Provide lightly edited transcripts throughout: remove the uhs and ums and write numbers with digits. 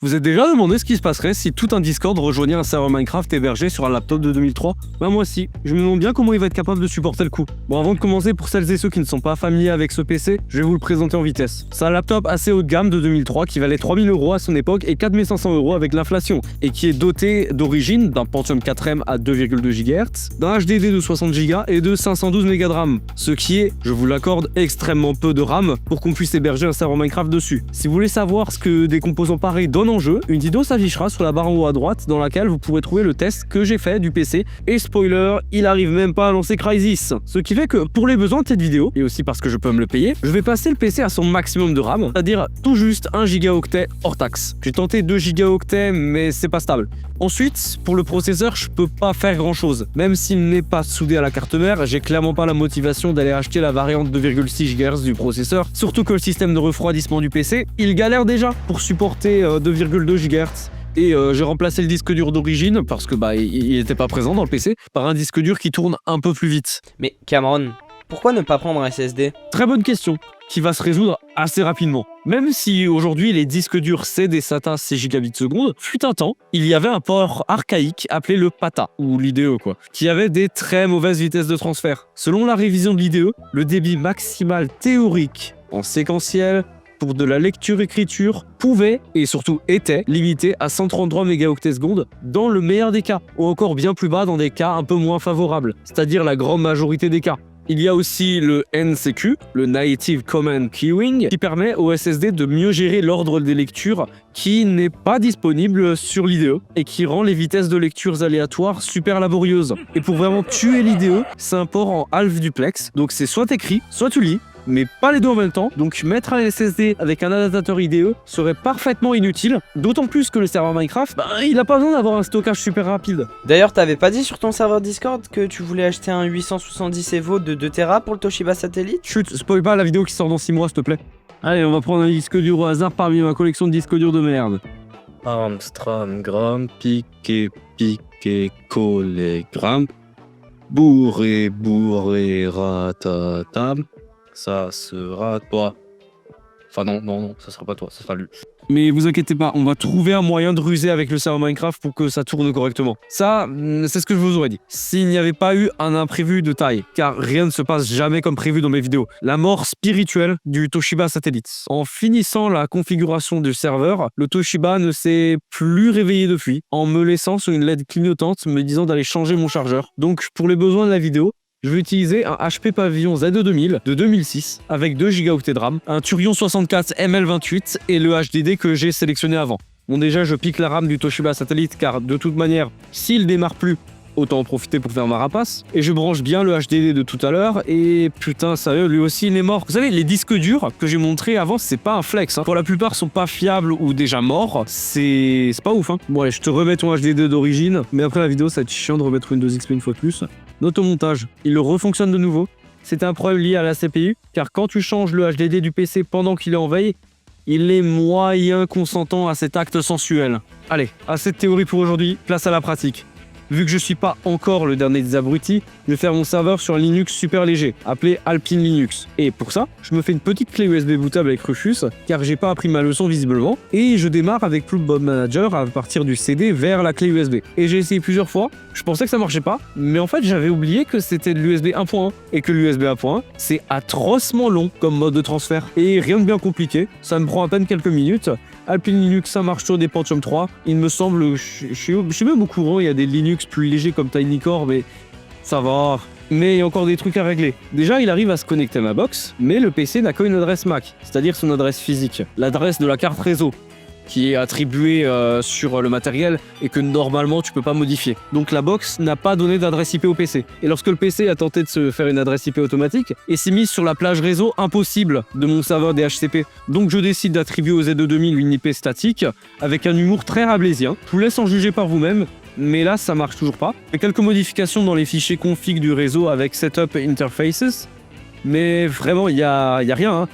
Vous êtes déjà demandé ce qui se passerait si tout un Discord rejoignait un serveur Minecraft hébergé sur un laptop de 2003? Bah moi aussi, je me demande bien comment il va être capable de supporter le coup. Bon, avant de commencer, pour celles et ceux qui ne sont pas familiers avec ce PC, je vais vous le présenter en vitesse. C'est un laptop assez haut de gamme de 2003 qui valait 3000 € à son époque et 4500 € avec l'inflation, et qui est doté d'origine d'un Pentium 4M à 2,2 GHz, d'un HDD de 60 Go et de 512 Mb de RAM, ce qui est, je vous l'accorde, extrêmement peu de RAM pour qu'on puisse héberger un serveur Minecraft dessus. Si vous voulez savoir ce que des composants pareils donnent en jeu, une vidéo s'affichera sur la barre en haut à droite dans laquelle vous pourrez trouver le test que j'ai fait du PC, et spoiler, il arrive même pas à lancer Crysis. Ce qui fait que pour les besoins de cette vidéo, et aussi parce que je peux me le payer, je vais passer le PC à son maximum de RAM, c'est-à-dire tout juste 1 Go hors taxe. J'ai tenté 2 Go mais c'est pas stable. Ensuite, pour le processeur, je peux pas faire grand chose. Même s'il n'est pas soudé à la carte mère, j'ai clairement pas la motivation d'aller acheter la variante 2,6 GHz du processeur, surtout que le système de refroidissement du PC, il galère déjà pour supporter 2,2 GHz. Et j'ai remplacé le disque dur d'origine, parce que il était pas présent dans le PC, par un disque dur qui tourne un peu plus vite. Mais Cameron, pourquoi ne pas prendre un SSD? Très bonne question, qui va se résoudre assez rapidement. Même si aujourd'hui les disques durs c'est des SATA 6 gigabits seconde, fut un temps, il y avait un port archaïque appelé le PATA, ou l'IDE quoi, qui avait des très mauvaises vitesses de transfert. Selon la révision de l'IDE, le débit maximal théorique en séquentiel pour de la lecture-écriture pouvait, et surtout était, limité à 133 mégaoctets secondes dans le meilleur des cas, ou encore bien plus bas dans des cas un peu moins favorables, c'est-à-dire la grande majorité des cas. Il y a aussi le NCQ, le Native Command Queuing, qui permet au SSD de mieux gérer l'ordre des lectures qui n'est pas disponible sur l'IDE et qui rend les vitesses de lectures aléatoires super laborieuses. Et pour vraiment tuer l'IDE, c'est un port en half duplex, donc c'est soit t'écris, soit tu lis, mais pas les deux en même temps, donc mettre un SSD avec un adaptateur IDE serait parfaitement inutile, d'autant plus que le serveur Minecraft, il a pas besoin d'avoir un stockage super rapide. D'ailleurs, t'avais pas dit sur ton serveur Discord que tu voulais acheter un 870 Evo de 2 Tera pour le Toshiba Satellite? Chut, spoil pas la vidéo qui sort dans 6 mois s'il te plaît. Allez, on va prendre un disque dur au hasard parmi ma collection de disques durs de merde. Armstrong, Gram, piqué, collé, Gram, bourré, ratatam. Ça sera toi. Enfin non, ça sera pas toi, ça sera lui. Mais vous inquiétez pas, on va trouver un moyen de ruser avec le serveur Minecraft pour que ça tourne correctement. Ça, c'est ce que je vous aurais dit. S'il n'y avait pas eu un imprévu de taille, car rien ne se passe jamais comme prévu dans mes vidéos. La mort spirituelle du Toshiba Satellite. En finissant la configuration du serveur, le Toshiba ne s'est plus réveillé depuis, en me laissant sur une LED clignotante me disant d'aller changer mon chargeur. Donc pour les besoins de la vidéo, je vais utiliser un HP Pavilion Z2000 de 2006 avec 2 Go de RAM, un Turion 64 ML28 et le HDD que j'ai sélectionné avant. Bon déjà je pique la RAM du Toshiba Satellite car de toute manière, s'il démarre plus, autant en profiter pour faire ma rapace. Et je branche bien le HDD de tout à l'heure et putain sérieux, lui aussi il est mort. Vous savez, les disques durs que j'ai montrés avant, c'est pas un flex. Pour la plupart sont pas fiables ou déjà morts. C'est pas ouf. Bon allez, je te remets ton HDD d'origine, mais après la vidéo ça va être chiant de remettre une 2XP une fois de plus. Note au montage, il le refonctionne de nouveau. C'était un problème lié à la CPU, car quand tu changes le HDD du PC pendant qu'il est en veille, il est moyen consentant à cet acte sensuel. Allez, assez de théorie pour aujourd'hui, place à la pratique. Vu que je suis pas encore le dernier des abrutis, je vais faire mon serveur sur un Linux super léger, appelé Alpine Linux. Et pour ça, je me fais une petite clé USB bootable avec Rufus, car j'ai pas appris ma leçon visiblement, et je démarre avec Plootbob Manager à partir du CD vers la clé USB. Et j'ai essayé plusieurs fois, je pensais que ça marchait pas, mais en fait j'avais oublié que c'était de l'USB 1.1, et que l'USB 1.1, c'est atrocement long comme mode de transfert. Et rien de bien compliqué, ça me prend à peine quelques minutes. Alpine Linux, ça marche sur des Pentium 3. Il me semble, je suis même au courant, il y a des Linux plus légers comme TinyCore, mais ça va. Mais il y a encore des trucs à régler. Déjà, il arrive à se connecter à ma box, mais le PC n'a qu'une adresse MAC, c'est-à-dire son adresse physique, l'adresse de la carte réseau, qui est attribuée sur le matériel et que normalement tu peux pas modifier. Donc la box n'a pas donné d'adresse IP au PC. Et lorsque le PC a tenté de se faire une adresse IP automatique, et s'est mis sur la plage réseau impossible de mon serveur DHCP. Donc je décide d'attribuer au Z2000 une IP statique avec un humour très rablaisien. Je vous laisse en juger par vous-même. Mais là, ça marche toujours pas. Il y a quelques modifications dans les fichiers config du réseau avec Setup Interfaces. Mais vraiment, il y a rien.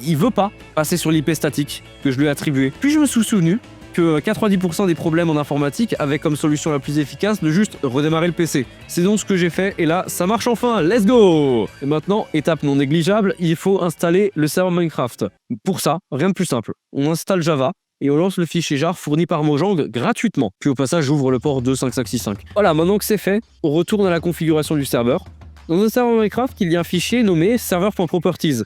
Il veut pas passer sur l'IP statique que je lui ai attribué. Puis je me suis souvenu que 90% des problèmes en informatique avaient comme solution la plus efficace de juste redémarrer le PC. C'est donc ce que j'ai fait et là, ça marche enfin, let's go! Et maintenant, étape non négligeable, il faut installer le serveur Minecraft. Pour ça, rien de plus simple. On installe Java, et on lance le fichier jar fourni par Mojang gratuitement. Puis au passage, j'ouvre le port 25565. Voilà, maintenant que c'est fait, on retourne à la configuration du serveur. Dans un serveur Minecraft, il y a un fichier nommé server.properties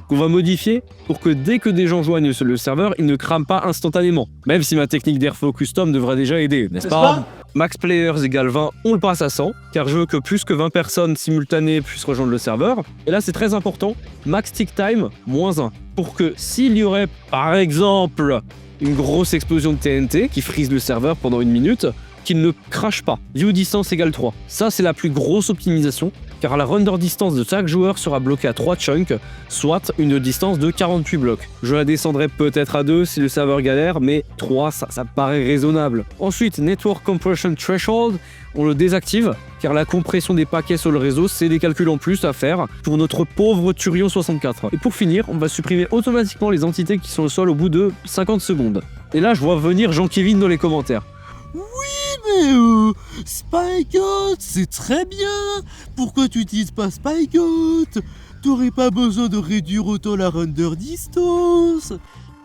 qu'on va modifier pour que dès que des gens joignent le serveur, il ne crame pas instantanément. Même si ma technique d'Airflow Custom devrait déjà aider, n'est-ce pas? Max players égale 20, on le passe à 100, car je veux que plus que 20 personnes simultanées puissent rejoindre le serveur. Et là, c'est très important, max tick time, -1. Pour que s'il y aurait, par exemple, une grosse explosion de TNT qui frise le serveur pendant 1 minute, qu'il ne crache pas. View distance égale 3. Ça, c'est la plus grosse optimisation, car la render distance de chaque joueur sera bloquée à 3 chunks, soit une distance de 48 blocs. Je la descendrai peut-être à 2 si le serveur galère, mais 3, ça paraît raisonnable. Ensuite, Network Compression Threshold, on le désactive, car la compression des paquets sur le réseau, c'est des calculs en plus à faire pour notre pauvre Turion 64. Et pour finir, on va supprimer automatiquement les entités qui sont au sol au bout de 50 secondes. Et là, je vois venir Jean-Kevin dans les commentaires. Mais Spikeout, c'est très bien. Pourquoi tu utilises pas Spikeout? T'aurais pas besoin de réduire autant la render distance.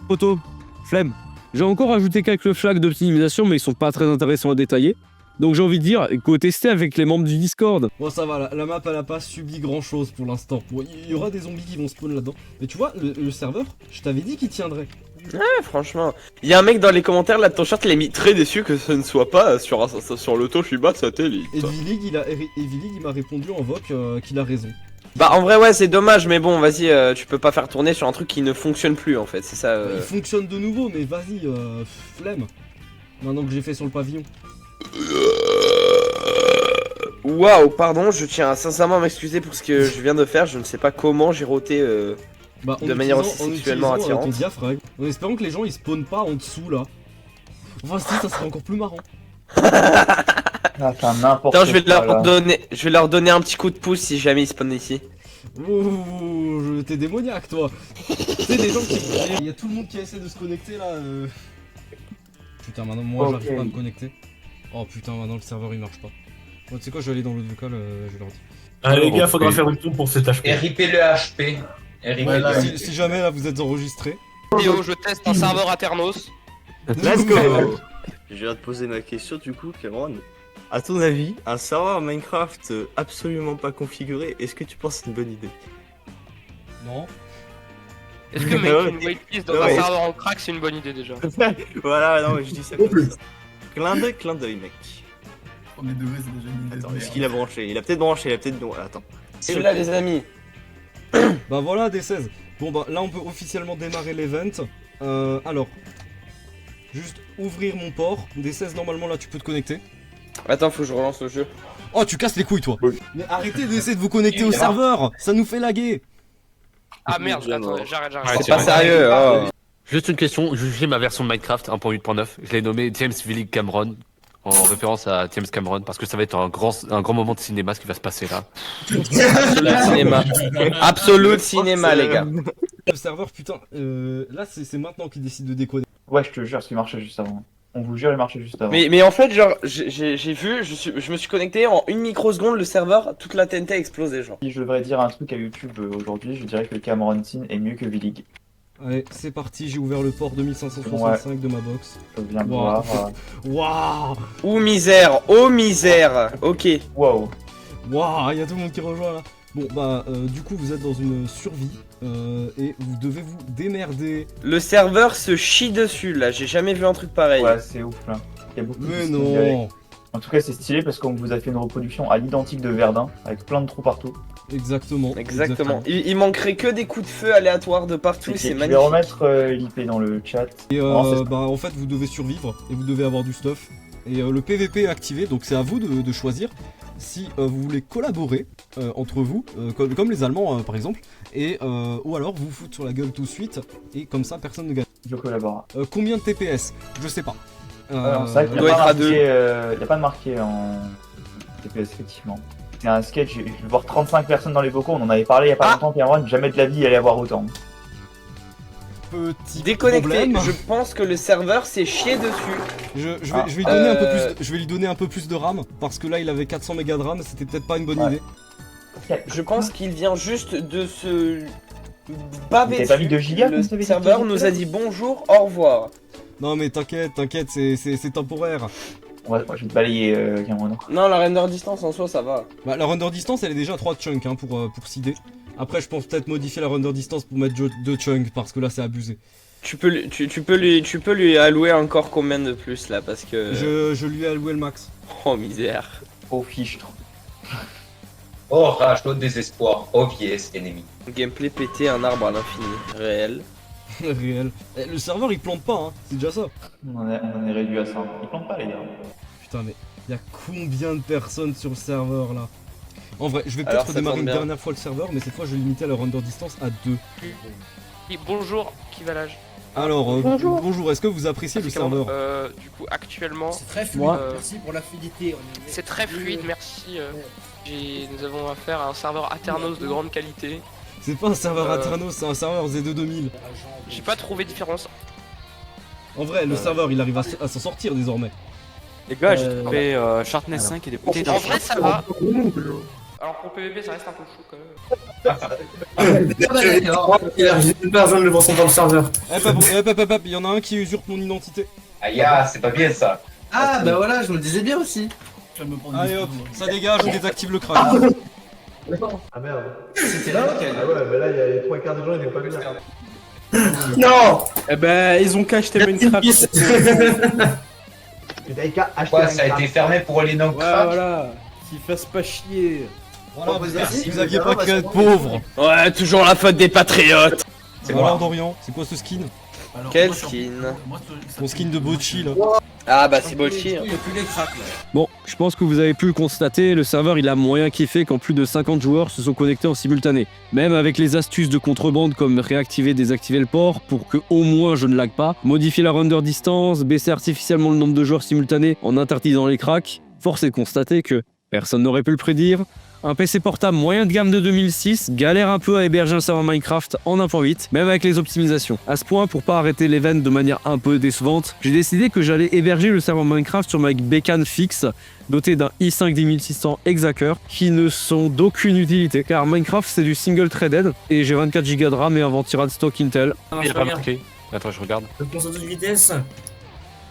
Photo, flemme. J'ai encore ajouté quelques flags d'optimisation, mais ils sont pas très intéressants à détailler. Donc j'ai envie de dire, il faut tester avec les membres du Discord. Bon ça va, la map elle a pas subi grand chose pour l'instant. Bon, il y aura des zombies qui vont spawn là-dedans. Mais tu vois, le serveur, je t'avais dit qu'il tiendrait. Ouais, franchement. Il y a un mec dans les commentaires là de ton chat, il a mis très déçu que ce ne soit pas sur le Toshiba satellite. Et Vilig il m'a répondu en voc qu'il a raison. Bah en vrai ouais c'est dommage mais bon vas-y tu peux pas faire tourner sur un truc qui ne fonctionne plus en fait, c'est ça. Il fonctionne de nouveau mais vas-y, flemme. Maintenant que j'ai fait sur le pavillon. Waouh, pardon, je tiens sincèrement à m'excuser pour ce que je viens de faire, je ne sais pas comment j'ai roté de manière aussi sexuellement attirante. Ton diaphragme, en espérant que les gens ils spawnent pas en dessous là. Enfin si, ça serait encore plus marrant. Ah, c'est n'importe Attends, je vais leur donner un petit coup de pouce si jamais ils spawnent ici. Ouh, t'es démoniaque toi. Tu sais des gens qui... Il y a tout le monde qui essaie de se connecter là. Putain maintenant moi j'arrive pas à me connecter. Oh putain maintenant le serveur il marche pas. Bon tu sais quoi, je vais aller dans l'autre vocal, je leur dis. Allez les gars, faudra faire une pompe pour cet HP. RIP le HP. RIP Ouais, le là, si jamais là vous êtes enregistré. Théo, je teste un serveur Aternos. Let's go. Je viens de poser ma question du coup, Cameron. À ton avis, un serveur Minecraft absolument pas configuré, est-ce que tu penses que c'est une bonne idée? Non. Est-ce que mettre une waitlist dans un serveur en crack c'est une bonne idée déjà? Voilà, non mais je dis ça comme ça. Clin d'œil mec. Premier degré, c'est déjà une idée. Attends, est-ce qu'il a branché? Il a peut-être branché, il a peut-être... Attends. C'est là les amis. Bah voilà des 16. Bon bah là on peut officiellement démarrer l'event. Alors, juste ouvrir mon port. Des 16 normalement là tu peux te connecter. Attends, faut que je relance le jeu. Oh tu casses les couilles toi. Mais arrêtez d'essayer de vous connecter au serveur. Ça nous fait laguer. Ah merde, attends, j'arrête. C'est C'est pas sérieux. Oh. Juste une question, jugez ma version de Minecraft 1.8.9. Je l'ai nommé James Villig Cameron, en référence à James Cameron, parce que ça va être un grand moment de cinéma ce qui va se passer là. Absolute cinéma. Absolute cinéma les gars. Le serveur putain, là c'est maintenant qu'il décide de déconner. Ouais, je te jure, ce qui marchait juste avant. On vous jure, il marchait juste avant. Mais en fait, genre, j'ai vu, je me suis connecté en 1 microseconde, le serveur, toute la TNT a explosé, genre. Si je devrais dire un truc à YouTube aujourd'hui, je dirais que Cameron Tin est mieux que Villig. Allez, c'est parti, j'ai ouvert le port 2565 de ma box. Je viens de Wow. voir. Waouh. Oh misère, oh misère. Ok. Waouh. Waouh, il y a tout le monde qui rejoint là. Bon bah du coup vous êtes dans une survie et vous devez vous démerder. Le serveur se chie dessus là, j'ai jamais vu un truc pareil. Ouais, c'est ouf là. Il y a beaucoup Mais de stylés avec. non. En tout cas, c'est stylé parce qu'on vous a fait une reproduction à l'identique de Verdun, avec plein de trous partout. Exactement. Il manquerait que des coups de feu aléatoires de partout, c'est Je vais magnifique. remettre l'IP dans le chat. Et Non, bah en fait vous devez survivre et vous devez avoir du stuff. Et le PVP est activé, donc c'est à vous de choisir si vous voulez collaborer entre vous, comme les Allemands par exemple, et ou alors vous foutre sur la gueule tout de suite et comme ça personne ne gagne. Je collabore. Combien de TPS? Je sais pas. C'est vrai qu'il n'y a, pas de marqué en TPS effectivement. C'est un sketch, je vais voir 35 personnes dans les vocaux, on en avait parlé il y a pas longtemps, Cameron, jamais de la vie il allait avoir autant. Petit Déconnecté, problème. je pense que le serveur s'est chié dessus. Je vais lui donner un peu plus, je vais lui donner un peu plus de RAM parce que là il avait 400 mégas de RAM, c'était peut-être pas une bonne idée. Je pense qu'il vient juste de se baver T'as pas mis dessus. 2 gigas Le serveur nous a dit bonjour, au revoir. Non mais t'inquiète, c'est temporaire. Je vais te balayer, Cameron. Non, la render distance en soi, ça va. Bah la render distance elle est déjà à 3 chunks hein, pour seeder. Après je pense peut-être modifier la render distance pour mettre 2 chunks parce que là c'est abusé. Tu peux lui allouer encore combien de plus là parce que... Je lui ai alloué le max. Oh misère. Oh fiche. Oh rage, au désespoir. Obvious, ennemi. Gameplay péter un arbre à l'infini. Réel. Réel. Le serveur il plante pas hein, c'est déjà ça. On en est réduit à ça. Ils plantent pas les gars. Putain mais y a combien de personnes sur le serveur là? En vrai, je vais Alors, peut-être ça redémarrer tombe une bien. dernière fois le serveur, mais cette fois je vais limiter la render distance à 2. Bonjour, qui va l'âge? Alors, bonjour, est-ce que vous appréciez le serveur? Du coup, actuellement, C'est très fluide, merci pour la fluidité. c'est très fluide, merci. Nous avons affaire à un serveur Aternos de grande qualité. C'est pas un serveur Aternos, c'est un serveur Z2 2000. J'ai pas trouvé différence. En vrai, le serveur il arrive à s'en sortir désormais. Les gars, j'ai trouvé Sharpness 5 et des bouteilles En vrai, ça va. Alors pour PVP, ça reste un peu chaud quand même. Il a une personne devant son serveur. Hop, il y en a un qui usurpe mon identité. Aïe, c'est pas bien ça. Ah bah voilà, je me disais bien aussi. Allez hop, ça dégage, on désactive le crack. Ah merde. C'était là ok. Ah ouais, mais là il y a les 3 quarts des gens, ils n'ont pas vu ça. Non. Eh ben, ils ont qu'à acheter Minecraft. Ouais, ça a été fermé pour les non-crack. Voilà. Qu'ils fassent pas chier. Voilà, vous aviez pas qu'à être pauvre. Ouais, toujours la faute des patriotes. Alors Dorian, c'est quoi ce skin? Quel skin? Ton skin de Bochi là. Ah bah c'est Bolchi. Bon, je pense que vous avez pu le constater, le serveur il a moyen kiffé quand plus de 50 joueurs se sont connectés en simultané. Même avec les astuces de contrebande comme réactiver, désactiver le port pour que au moins je ne lag pas, modifier la render distance, baisser artificiellement le nombre de joueurs simultanés en interdisant les cracks, force est de constater que personne n'aurait pu le prédire. Un PC portable moyen de gamme de 2006 galère un peu à héberger un serveur Minecraft en 1.8, même avec les optimisations. À ce point, pour pas arrêter l'event de manière un peu décevante, j'ai décidé que j'allais héberger le serveur Minecraft sur ma bécane fixe, doté d'un i5 10600 Exacer, qui ne sont d'aucune utilité, car Minecraft c'est du single threaded, et j'ai 24 Go de RAM et un ventilation de stock Intel. Il a pas marqué. Attends, je regarde. Le concept de vitesse.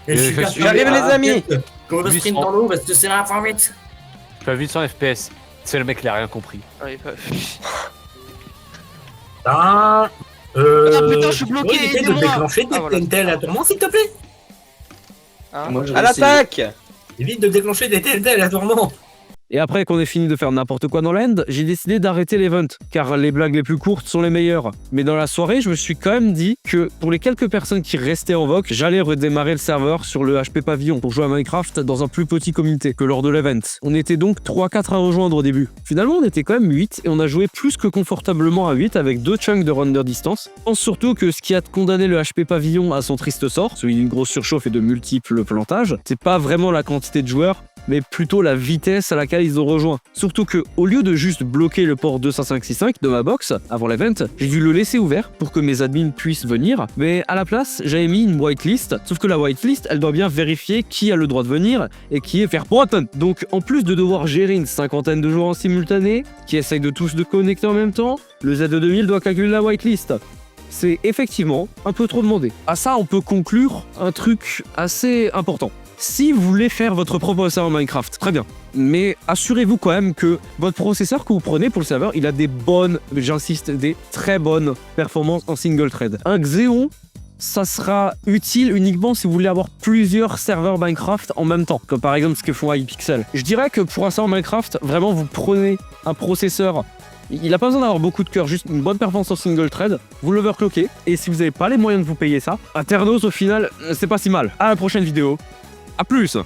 J'arrive les amis. Qu'on va sprint dans l'eau parce que c'est la 1.8. Je suis à 800 FPS. C'est le mec, il a rien compris. Ouais, pas... Ah putain, je suis bloqué, évite de aidez-moi. déclencher des voilà. TNT aléatoirement, s'il te plaît. Hein À l'attaque. Évite de déclencher des TNT aléatoirement. Et après qu'on ait fini de faire n'importe quoi dans l'end, j'ai décidé d'arrêter l'event, car les blagues les plus courtes sont les meilleures. Mais dans la soirée, je me suis quand même dit que pour les quelques personnes qui restaient en VOC, j'allais redémarrer le serveur sur le HP Pavillon pour jouer à Minecraft dans un plus petit comité que lors de l'event. On était donc 3-4 à rejoindre au début. Finalement, on était quand même 8 et on a joué plus que confortablement à 8 avec 2 chunks de render distance. Je pense surtout que ce qui a condamné le HP Pavillon à son triste sort, celui d'une grosse surchauffe et de multiples plantages, c'est pas vraiment la quantité de joueurs, mais plutôt la vitesse à laquelle ils ont rejoint. Surtout que, au lieu de juste bloquer le port 255 de ma box avant l'event, j'ai dû le laisser ouvert pour que mes admins puissent venir, mais à la place, j'avais mis une whitelist, sauf que la whitelist, elle doit bien vérifier qui a le droit de venir et qui est faire pointen. Donc, en plus de devoir gérer une cinquantaine de joueurs en simultané, qui essayent de tous de connecter en même temps, le Z2000 doit calculer la whitelist. C'est effectivement un peu trop demandé. À ça, on peut conclure un truc assez important. Si vous voulez faire votre propre serveur Minecraft, très bien. Mais assurez-vous quand même que votre processeur que vous prenez pour le serveur, il a des bonnes, j'insiste, des très bonnes performances en single thread. Un Xeon, ça sera utile uniquement si vous voulez avoir plusieurs serveurs Minecraft en même temps, comme par exemple ce que font iPixel. Je dirais que pour un serveur Minecraft, vraiment vous prenez un processeur. Il n'a pas besoin d'avoir beaucoup de cœur, juste une bonne performance en single thread, vous l'overclockez, et si vous n'avez pas les moyens de vous payer ça, Aternos au final, c'est pas si mal. À la prochaine vidéo. A plus!